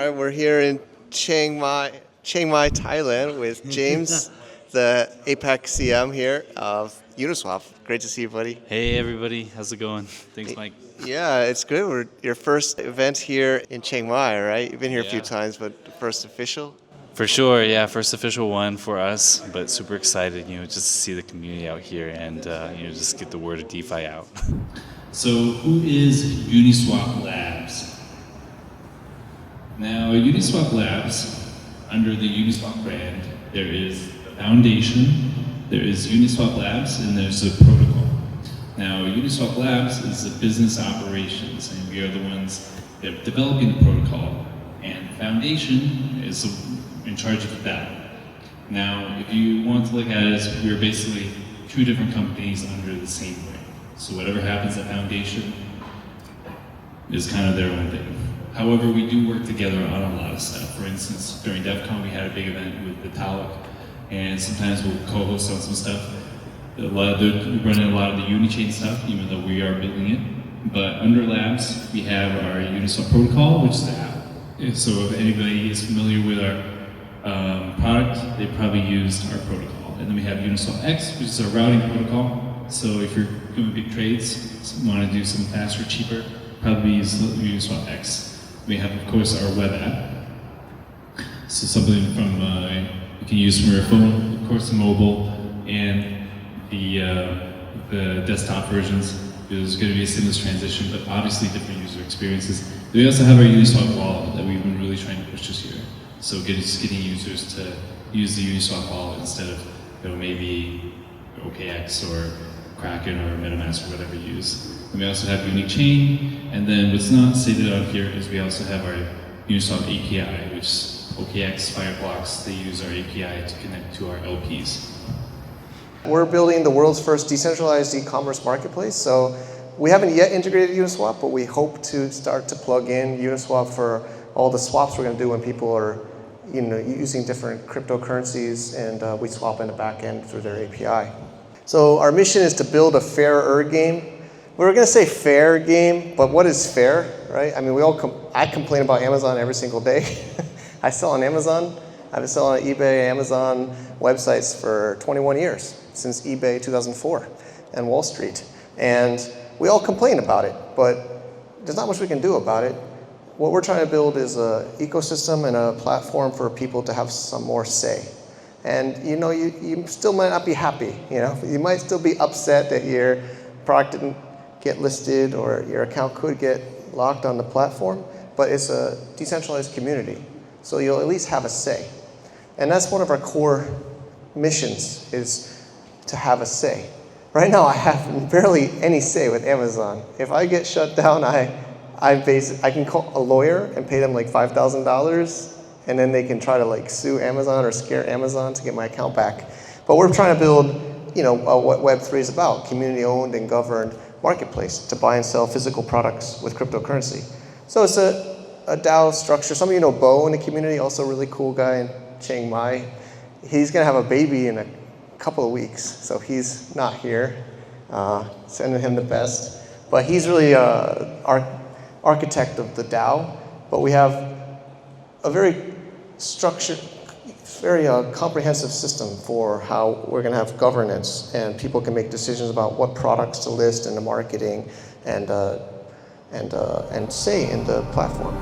All right, we're here in Chiang Mai, Thailand with James, the APAC CM here of Uniswap. Great to see you, buddy. Hey everybody, how's it going? Thanks, Mike. Yeah, it's good. We're your first event here in Chiang Mai, right? You've been here a few Yeah. times, but the first official. For sure, yeah, first official one for us, but super excited, just to see the community out here and just get the word of DeFi out. So who is Uniswap Labs? Now, Uniswap Labs, under the Uniswap brand, there is the foundation, there is Uniswap Labs, and there's a protocol. Now, Uniswap Labs is the business operations, and we are the ones that are developing the protocol, and the foundation is in charge of that. Now, if you want to look at it as we're basically two different companies under the same brand. So whatever happens at foundation is kind of their own thing. However, we do work together on a lot of stuff. For instance, during DEF CON, we had a big event with the Vitalik, and sometimes we'll co-host on some stuff. We run in a lot of the Unichain stuff, even though we are building it. But under Labs, we have our Uniswap protocol, which is the app. So if anybody is familiar with our product, they probably used our protocol. And then we have Uniswap X, which is our routing protocol. So if you're doing big trades, want to do something faster, cheaper, probably use Uniswap X. We have, of course, our web app. So something from you can use from your phone, of course, the mobile, and the desktop versions. There's going to be a seamless transition, but obviously different user experiences. We also have our Uniswap wallet that we've been really trying to push this year. So getting users to use the Uniswap wallet instead of maybe OKX or Kraken or MetaMask or whatever you use. And we also have Unichain, and then what's not stated on here is we also have our Uniswap API, which OKX, Fireblocks, they use our API to connect to our LPs. We're building the world's first decentralized e-commerce marketplace. So we haven't yet integrated Uniswap, but we hope to start to plug in Uniswap for all the swaps we're going to do when people are using different cryptocurrencies, and we swap in the back end through their API. So our mission is to build a fairer game. We were going to say fair game, but what is fair, right? I mean, I complain about Amazon every single day. I sell on Amazon. I've been selling on eBay, Amazon websites for 21 years, since eBay 2004 and Wall Street. And we all complain about it, but there's not much we can do about it. What we're trying to build is an ecosystem and a platform for people to have some more say. And you still might not be happy. You might still be upset that your product didn't get listed or your account could get locked on the platform, but it's a decentralized community. So you'll at least have a say. And that's one of our core missions, is to have a say. Right now I have barely any say with Amazon. If I get shut down, I can call a lawyer and pay them like $5,000, and then they can try to sue Amazon or scare Amazon to get my account back. But we're trying to build what Web3 is about, community-owned and governed marketplace to buy and sell physical products with cryptocurrency. So it's a DAO structure. Some of you know Bo in the community, also a really cool guy in Chiang Mai. He's going to have a baby in a couple of weeks, so he's not here. Sending him the best. But he's really our architect of the DAO. But we have a very structured, very comprehensive system for how we're going to have governance, and people can make decisions about what products to list in the marketing and say in the platform.